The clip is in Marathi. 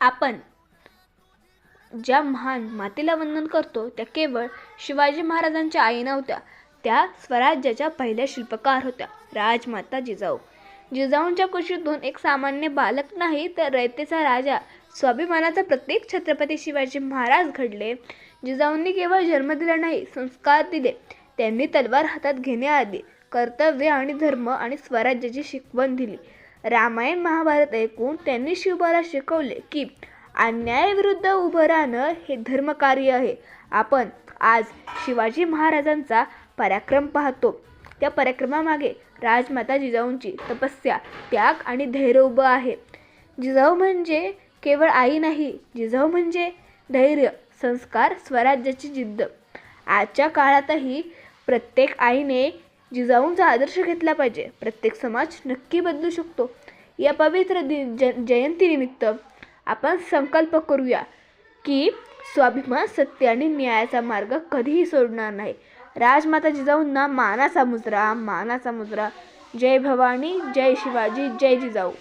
आपण ज्या महान मातेला वंदन करतो त्या केवळ शिवाजी महाराजांच्या आई नव्हत्या, त्या स्वराज्याच्या पहिल्या शिल्पकार होत्या, राजमाता जिजाऊ. जिजाऊंच्या कुशीतून एक सामान्य बालक नाही तर रयतेचा राजा, स्वाभिमानाचा प्रत्येक छत्रपती शिवाजी महाराज घडले. जिजाऊंनी केवळ जन्म दिला नाही, संस्कार दिले. त्यांनी तलवार हातात घेण्याआधी कर्तव्य आणि धर्म आणि स्वराज्याची शिकवण दिली. रामायण महाभारत ऐकून त्यांनी शिवबाला शिकवले की अन्यायाविरुद्ध उभं राहणं हे धर्मकार्य आहे. आपण आज शिवाजी महाराजांचा पराक्रम पाहतो. त्या पराक्रमामागे राजमाता जिजाऊंची तपस्या, त्याग आणि धैर्य उभं आहे. जिजाऊ म्हणजे केवळ आई नाही, जिजाऊ म्हणजे धैर्य, संस्कार, स्वराज्याची जिद्द. आजच्या काळातही प्रत्येक आईने जिजाऊंचा आदर्श घेतला पाहिजे. प्रत्येक समाज नक्की बदलू शकतो. या पवित्र जयंतीनिमित्त आपण संकल्प करूया की स्वाभिमान, सत्य आणि न्यायाचा मार्ग कधीही सोडणार नाही. राजमाता जिजाऊंना मानाचा मुजरा, मानाचा मुजरा. जय भवानी, जय शिवाजी, जय जिजाऊ.